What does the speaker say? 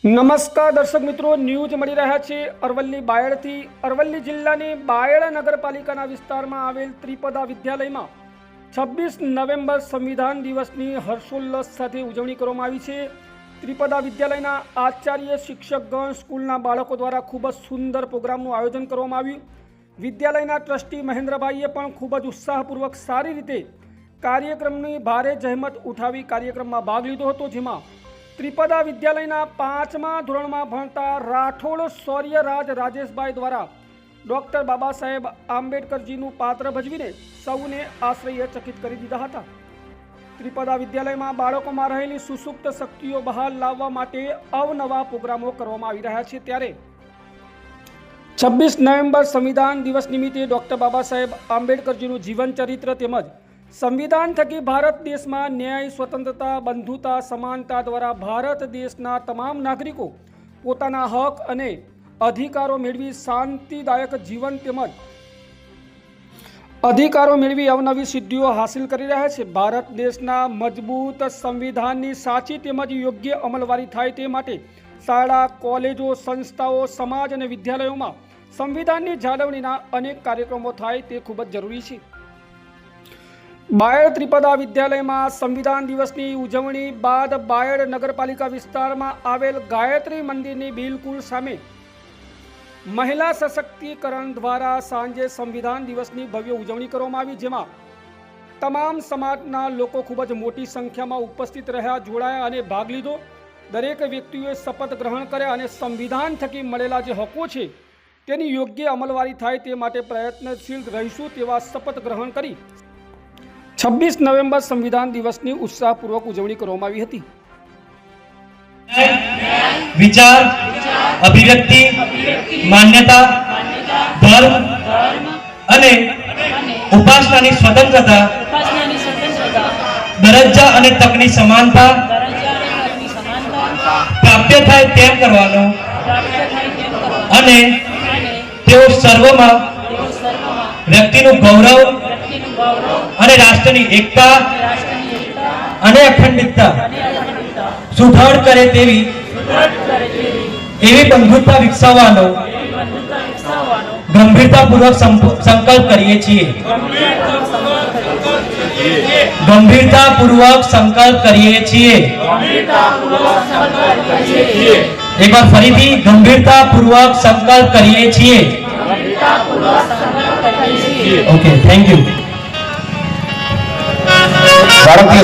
નમસ્કાર દર્શક મિત્રો, ન્યૂઝ મળી રહ્યા છે અરવલ્લી બાયડથી। અરવલ્લી જિલ્લાની બાયડ નગરપાલિકાના વિસ્તારમાં આવેલ ત્રિપદા વિદ્યાલયમાં 26 નવેમ્બર સંવિધાન દિવસની હર્ષોલ્લાસ સાથે ઉજવણી કરવામાં આવી છે। ત્રિપદા વિદ્યાલયના આચાર્ય, શિક્ષકગણ, સ્કૂલના બાળકો દ્વારા ખૂબ જ સુંદર પ્રોગ્રામનું આયોજન કરવામાં આવ્યું। વિદ્યાલયના ટ્રસ્ટી મહેન્દ્રભાઈએ પણ ખૂબ જ ઉત્સાહપૂર્વક સારી રીતે કાર્યક્રમની ભારે જહેમત ઉઠાવી કાર્યક્રમમાં ભાગ લીધો હતો, જેમાં ત્રિપદા વિદ્યાલયના 5મા ધોરણમાં ભણતા રાઠોડ શૌર્યરાજ રાજેશભાઈ દ્વારા ડૉક્ટર બાબા સાહેબ આંબેડકરજીનું પાત્ર ભજવીને સૌને આશ્ચર્યચકિત કરી દીધા હતા। ત્રિપદા વિદ્યાલયમાં બાળકોમાં રહેલી સુસુપ્ત શક્તિઓ બહાર લાવવા માટે અવનવા પ્રોગ્રામો કરવામાં આવી રહ્યા છે। ત્યારે 26 નવેમ્બર સંવિધાન દિવસ નિમિત્તે ડૉક્ટર બાબા સાહેબ આંબેડકરજીનું જીવન ચરિત્ર તેમજ संविधान थकी भारत देश में न्याय, स्वतंत्रता, बंधुता, समानता द्वारा भारत देशना तमाम नागरिकों पोताना हक अने अधिकारों मेळवी शांतिदायक जीवन तेमज अधिकारों मेळवी अवनवी सिद्धिओ हासिल करी रह्या छे। भारत देशना मजबूत संविधाननी साची तेमज योग्य अमलवारी थाय ते माटे शाळा, कॉलेजों, संस्थाओं, समाज अने विद्यालयों संविधाननी जाळवणीना अनेक कार्यक्रमों थाय ते खूब ज जरूरी छे। बायड त्रिपदा विद्यालय में संविधान दिवसनी उजवणी बाद बायड नगरपालिका विस्तार में आवेल गायत्री मंदिर की बिल्कुल सामे महिला सशक्तिकरण द्वारा सांजे संविधान दिवसनी भव्य उजवणी करवामां आवी, जेमां तमाम समाजना लोको खूब ज मोटी संख्या में उपस्थित रह्या, जोड़ाया अने भाग लीधो। दरेक व्यक्तिओए शपथ ग्रहण कर्या अने संविधान थकी मळेला जे हको छे तेनी योग्य अमलवारी थाय ते माटे प्रयत्नशील रहीशुं तेवा शपथ ग्रहण करी 26 नवेम्बर संविधान दिवस की उत्साहपूर्वक उजवणी करवामां आवी हती। विचार, अभिव्यक्ति, मान्यता, धर्म अने उपासनानी स्वतंत्रता, दरज्जा अने तकनी समानता प्राप्य थाय तेम करवानो अने तेओ सर्वमां व्यक्तिनुं गौरव अने राष्ट्रनी एकता अने अखंडितता सुदृढ़ करे तेवी एवी बंधुता विकसावવાનો गंभीरतापूर्वक संकल्प करीए छीए। गंभीरतापूर्वक संकल्प करीए छीए। एक बार फरीथी गंभीरतापूर्वक संकल्प करीए छीए। Okay, thank you. भारतीय